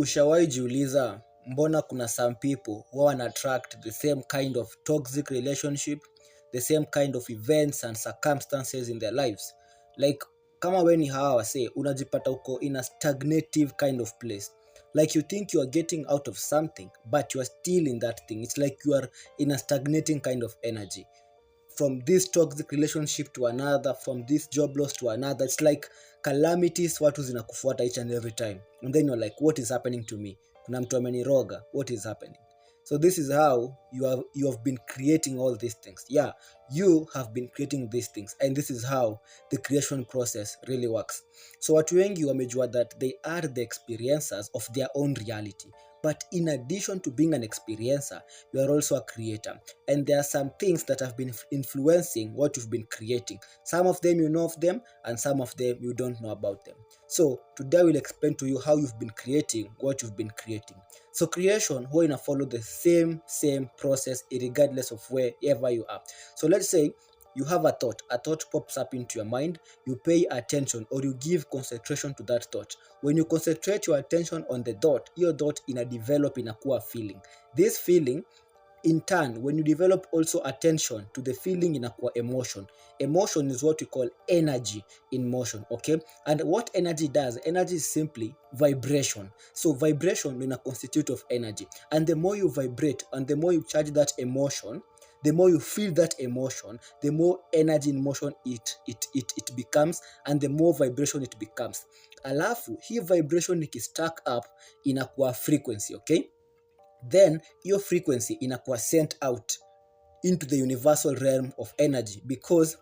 Ushawahi jiuliza mbona kuna some people who wana attract the same kind of toxic relationship, the same kind of events and circumstances in their lives? Like kama we ni hawa wase unajipata uko in a stagnative kind of place. Like you think you are getting out of something but you are still in that thing. It's like you are in a stagnating kind of energy. From this toxic relationship to another, from this job loss to another. It's like calamities watu zinakufuata each and every time, and then you're like, what is happening to me? Kuna mtu ameniroga, what is happening? So this is how you have been creating all these things. Yeah, you have been creating these things, and this is how the creation process really works. So watu wengi wamejua that they are the experiencers of their own reality. But in addition to being an experiencer, you are also a creator. And there are some things that have been influencing what you've been creating. Some of them you know of them, and some of them you don't know about them. So today we'll explain to you how you've been creating what you've been creating. So creation huwa ina follow the same process regardless of wherever you are. So let's say you have a thought pops up into your mind, you pay attention or you give concentration to that thought. When you concentrate your attention on the thought, your thought develop inakuwa feeling. This feeling in turn, when you develop also attention to the feeling inakuwa emotion. Emotion is what we call energy in motion, okay? And what energy does, energy is simply vibration. So vibration is a constitute of energy. And the more you vibrate and the more you charge that emotion, the more you feel that emotion, the more energy in motion it becomes, and the more vibration it becomes. Alafu, hii vibration ikistack up inakuwa frequency, okay? Then your frequency inakuwa sent out into the universal realm of energy, because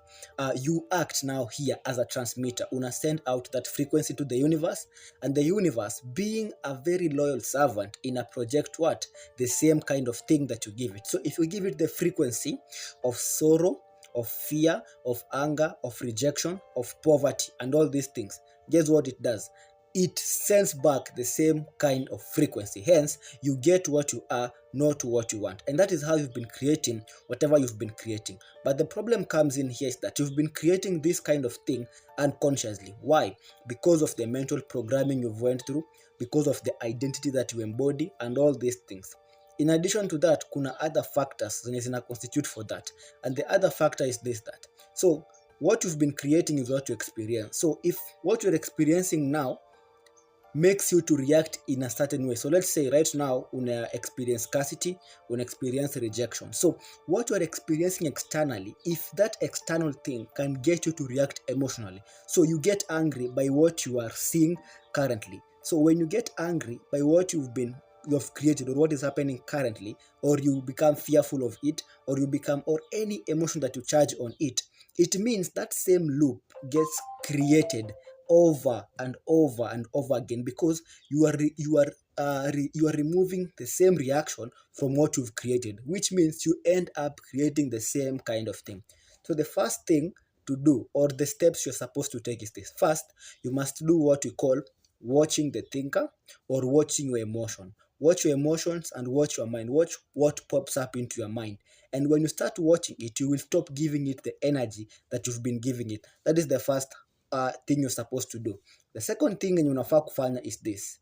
you act now here as a transmitter. Una send out that frequency to the universe, and the universe, being a very loyal servant, in a project what? The same kind of thing that you give it. So if you give it the frequency of sorrow, of fear, of anger, of rejection, of poverty, and all these things, guess what it does? It sends back the same kind of frequency. Hence, you get what you are, not what you want. And that is how you've been creating whatever you've been creating. But the problem comes in here is that you've been creating this kind of thing unconsciously. Why? Because of the mental programming you've went through, because of the identity that you embody, and all these things. In addition to that, kuna other factors zenye zina constitute for that. And the other factor is this, that. So, what you've been creating is what you experience. So, if what you're experiencing now makes you to react in a certain way. So let's say right now una experience scarcity, una experience rejection. So what you are experiencing externally, if that external thing can get you to react emotionally, so you get angry by what you are seeing currently. So when you get angry by what you have created or what is happening currently, or you become fearful of it, or you become, or any emotion that you charge on it, it means that same loop gets created over and over and over again, because you are removing the same reaction from what you've created, which means you end up creating the same kind of thing. So the first thing to do, or the steps you're supposed to take, is this. First, you must do what we call watching the thinker, or watching your emotion. Watch your emotions and watch your mind. Watch what pops up into your mind. And when you start watching it, you will stop giving it the energy that you've been giving it. That is the first thing you're supposed to do. The second thing yenye unafaa kufanya is this.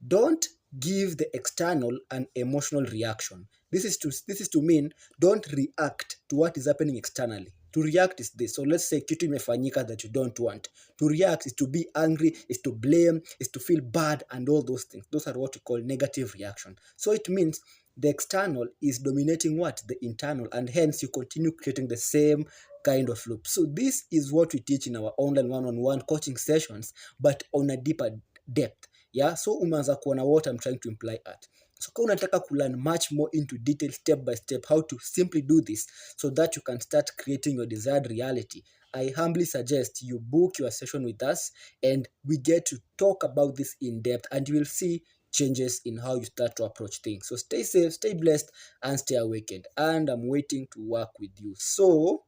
Don't give the external an emotional reaction. This is to mean, don't react to what is happening externally. To react is this. So let's say kitu imefanyika that you don't want. To react is to be angry, is to blame, is to feel bad, and all those things. Those are what we call negative reaction. So it means the external is dominating what? The internal, and hence you continue creating the same kind of loop. So this is what we teach in our online one-on-one coaching sessions, but on a deeper depth. Yeah, so umeanza kuona what I'm trying to imply at. So kama unataka kulearn much more into detail, step by step, how to simply do this so that you can start creating your desired reality, I humbly suggest you book your session with us, and we get to talk about this in depth, and you will see changes in how you start to approach things. So stay safe, stay blessed, and stay awakened. And I'm waiting to work with you. So